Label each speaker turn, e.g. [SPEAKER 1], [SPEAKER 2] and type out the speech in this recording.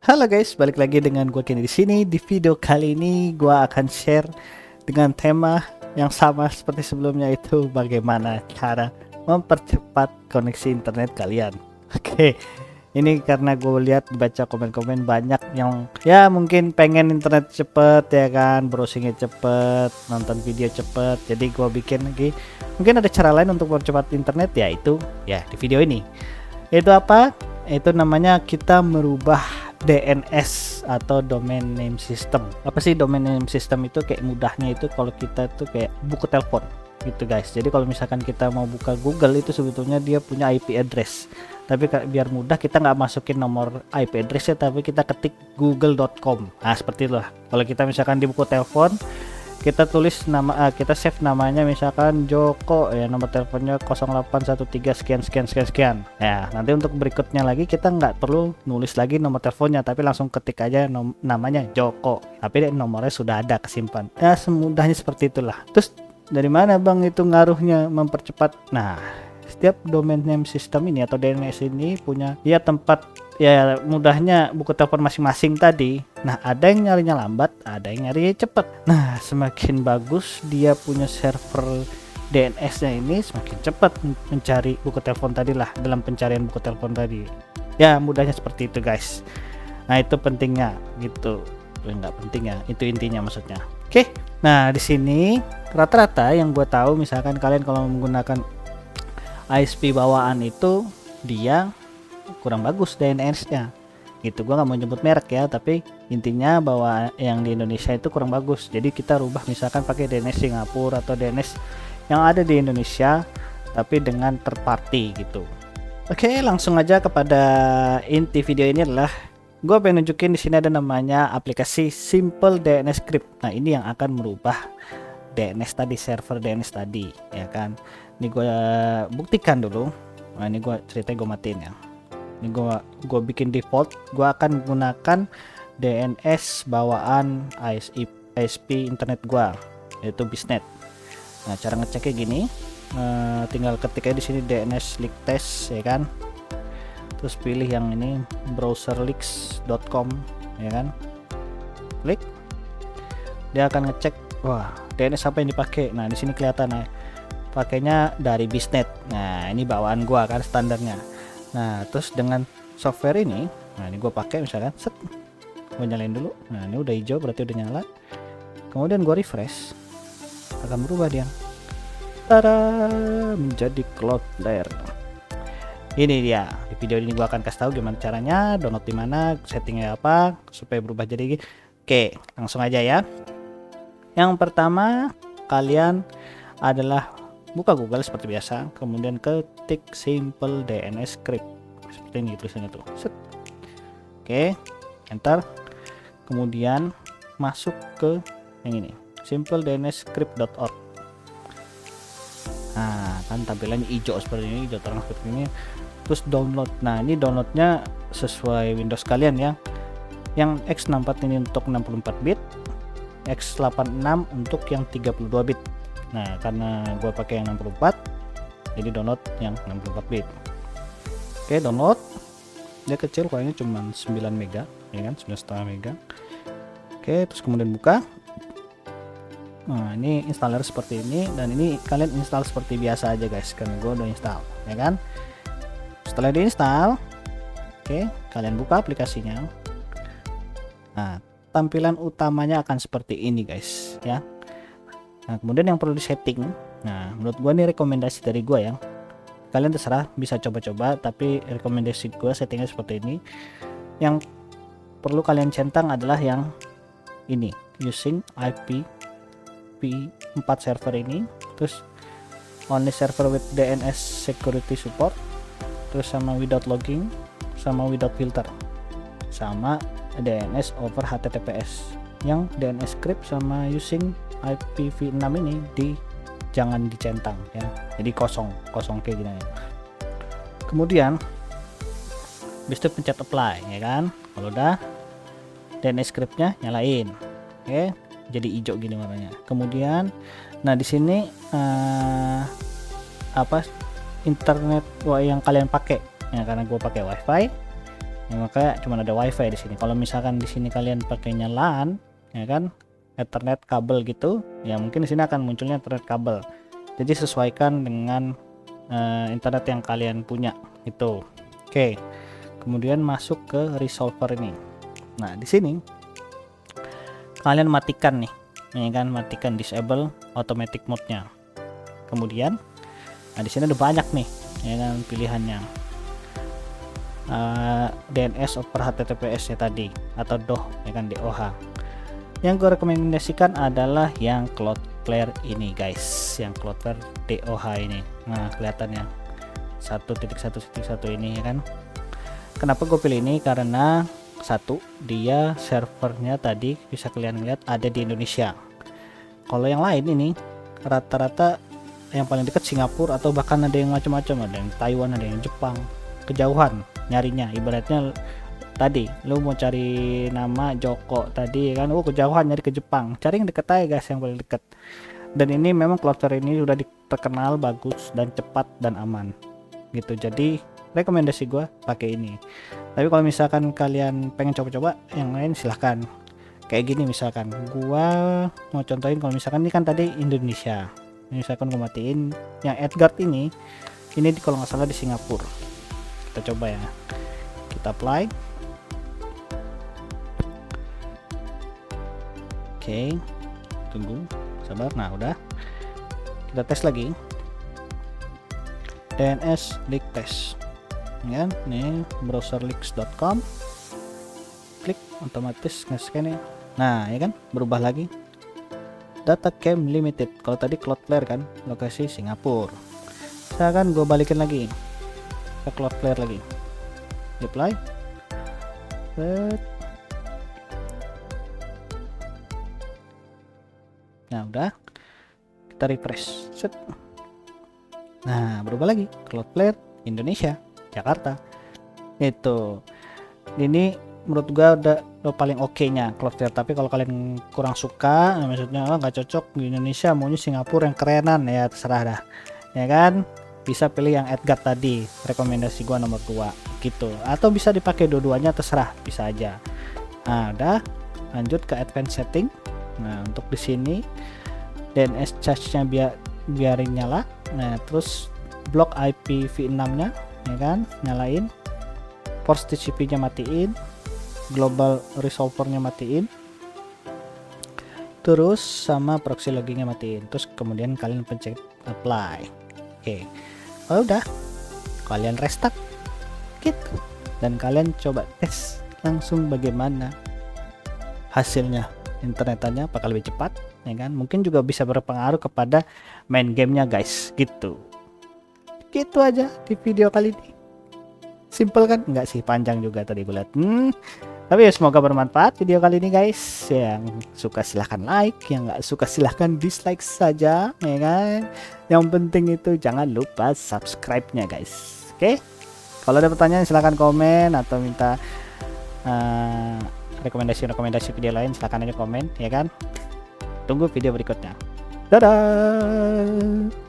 [SPEAKER 1] Halo guys, balik lagi dengan gue Kenny di sini. Di video kali ini gue akan share dengan tema yang sama seperti sebelumnya, itu bagaimana cara mempercepat koneksi internet kalian. Oke, ini karena gue lihat baca komen-komen banyak yang ya mungkin pengen internet cepet ya kan, browsingnya cepet, nonton video cepet. Jadi gue bikin lagi, mungkin ada cara lain untuk mempercepat internet, yaitu ya di video ini. Itu apa? Itu namanya kita merubah DNS atau domain name system. Apa sih domain name system itu? Kayak mudahnya itu kalau kita tuh kayak buku telepon gitu guys. Jadi kalau misalkan kita mau buka Google itu sebetulnya dia punya IP address. Tapi biar mudah kita nggak masukin nomor IP addressnya, tapi kita ketik google.com. Nah seperti itulah. Kalau kita misalkan di buku telepon kita tulis nama, kita save namanya misalkan Joko ya, nomor teleponnya 0813 sekian sekian sekian sekian ya. Nanti untuk berikutnya lagi kita nggak perlu nulis lagi nomor teleponnya, tapi langsung ketik aja namanya Joko, tapi nomornya sudah ada kesimpan ya. Semudahnya seperti itulah. Terus dari mana bang itu ngaruhnya mempercepat? Nah, setiap domain name system ini atau DNS ini punya ya tempat ya, mudahnya buku telepon masing-masing tadi. Nah, ada yang nyarinya lambat, ada yang nyarinya cepet. Nah, semakin bagus dia punya server DNS-nya ini, semakin cepat mencari buku telepon tadi lah, dalam pencarian buku telepon tadi. Ya, mudahnya seperti itu guys. Nah, itu pentingnya gitu. Nggak penting ya, itu intinya maksudnya. Oke. Nah, di sini rata-rata yang gue tahu, misalkan kalian kalau menggunakan ISP bawaan itu dia kurang bagus DNS-nya gitu. Gua nggak mau nyebut merek ya, tapi intinya bahwa yang di Indonesia itu kurang bagus. Jadi kita rubah misalkan pakai DNS Singapura atau DNS yang ada di Indonesia tapi dengan third party gitu. Oke, langsung aja kepada inti video ini. Adalah gue pengen nunjukin di sini ada namanya aplikasi Simple DNS Script. Nah, ini yang akan merubah DNS tadi, server DNS tadi ya kan. Ini gue buktikan dulu. Nah, ini gue ceritanya gue matiin ya. Ini gue bikin default, gue akan menggunakan DNS bawaan ISP internet gue, yaitu Bisnet. Nah, cara ngeceknya gini, tinggal ketik aja di sini DNS leak test ya kan, terus pilih yang ini browserleaks.com ya kan, klik, dia akan ngecek wah DNS apa yang dipakai. Nah, di sini kelihatan ya, pakainya dari Bisnet. Nah, ini bawaan gua kan standarnya. Nah, terus dengan software ini, nah ini gue pakai misalkan, set, gue nyalain dulu. Nah, ini udah hijau berarti udah nyala. Kemudian gue refresh, akan berubah dia. Tada, menjadi Cloudflare. Ini dia. Di video ini gue akan kasih tahu gimana caranya, download di mana, settingnya apa supaya berubah jadi gini. Oke, langsung aja ya. Yang pertama, kalian adalah buka Google seperti biasa, kemudian ketik Simple DNS Script seperti ini tulisannya tuh. Set. Oke, enter. Kemudian masuk ke yang ini, simplednsscript.org. Nah, kan tampilannya hijau seperti ini, hijau terang seperti ini. Terus download. Nah, ini downloadnya sesuai Windows kalian ya. Yang X64 ini untuk 64 bit, X86 untuk yang 32 bit. Nah, karena gue pakai yang 64, jadi download yang 64 bit. Oke, download. Dia kecil, kayaknya cuma 9 mega ya kan, 9,5 mega. Oke, terus kemudian buka. Nah, ini installer seperti ini, dan ini kalian install seperti biasa aja guys, karena gue udah install ya kan. Setelah diinstal, oke, kalian buka aplikasinya. Nah, tampilan utamanya akan seperti ini guys ya. Nah, kemudian yang perlu disetting, nah menurut gua nih rekomendasi dari gua ya, kalian terserah bisa coba-coba, tapi rekomendasi gua settingnya seperti ini. Yang perlu kalian centang adalah yang ini, using IPv4 server ini, terus only server with DNS security support, terus sama without logging, sama without filter, sama DNS over HTTPS. Yang DNS script sama using IPv6 ini jangan dicentang ya, jadi kosong kayak gini. Kemudian habis itu pencet apply ya kan. Kalau udah, DNS scriptnya nyalain, oke, jadi hijau gini warnanya. Kemudian nah di sini apa internet yang kalian pakai ya, karena gue pakai wifi ya, makanya cuma ada wifi di sini. Kalau misalkan di sini kalian pakainya LAN, ya kan, Ethernet kabel gitu, ya mungkin di sini akan munculnya Ethernet kabel. Jadi sesuaikan dengan internet yang kalian punya itu. Oke, kemudian masuk ke resolver ini. Nah, di sini kalian matikan nih, ya kan, matikan disable automatic mode-nya. Kemudian, nah di sini ada banyak nih, ya kan, pilihannya. DNS over HTTPS ya tadi, atau DOH, ya kan, DOH. Yang gue rekomendasikan adalah yang Cloudflare ini guys, yang Cloudflare DOH ini. Nah, kelihatannya 1.1.1 ini, ya kan. Kenapa gue pilih ini? Karena satu, dia servernya tadi bisa kalian lihat ada di Indonesia. Kalau yang lain ini rata-rata yang paling dekat Singapura, atau bahkan ada yang macam-macam, ada yang Taiwan, ada yang Jepang, kejauhan nyarinya. Ibaratnya tadi lu mau cari nama Joko tadi, kan, kejauhan nyari ke Jepang, cari yang deket aja guys, yang paling dekat. Dan ini memang Cloudflare ini udah terkenal bagus dan cepat dan aman gitu, jadi rekomendasi gua pakai ini. Tapi kalau misalkan kalian pengen coba-coba yang lain silahkan. Kayak gini misalkan gua mau contohin, kalau misalkan ini kan tadi Indonesia, misalkan gua matiin yang Edgard ini kalau nggak salah di Singapura. Kita coba ya, kita apply. Oke, tunggu sabar. Nah, udah, kita tes lagi DNS leak test, ya kan, nih browserleaks.com, klik otomatis nge-scan ya. Nah, ya kan, berubah lagi, data cam limited. Kalau tadi Cloudflare kan lokasi Singapura, misalkan gue balikin lagi ke Cloudflare lagi, apply. Nah, udah, kita refresh. Set. Nah, berubah lagi, Cloudflare Indonesia, Jakarta. Itu ini menurut gua udah paling oke nya Cloudflare. Tapi kalau kalian kurang suka, maksudnya nggak cocok di Indonesia, maunya Singapura yang kerenan, ya terserah dah, ya kan. Bisa pilih yang Edgard tadi, rekomendasi gua nomor 2 gitu, atau bisa dipakai dua-duanya, terserah, bisa aja. Nah, udah, lanjut ke advanced setting. Nah, untuk di sini DNS charge-nya biarin nyala. Nah, terus blok IPv6-nya, ya kan, nyalain. Force TCP-nya matiin, global resolver-nya matiin, terus sama proxy logging-nya matiin. Terus kemudian kalian pencet apply. Oke, kalau udah, kalian restart gitu, dan kalian coba tes langsung bagaimana hasilnya. Internetannya apakah lebih cepat, ya kan, mungkin juga bisa berpengaruh kepada main gamenya guys, gitu aja di video kali ini. Simple kan? Enggak sih, panjang juga tadi gue lihat. Tapi ya semoga bermanfaat video kali ini guys. Yang suka silahkan like, yang nggak suka silahkan dislike saja, ya kan. Yang penting itu jangan lupa subscribe-nya guys. Oke, kalau ada pertanyaan silahkan komen, atau minta rekomendasi video lain silahkan aja komen, ya kan. Tunggu video berikutnya. Dadah.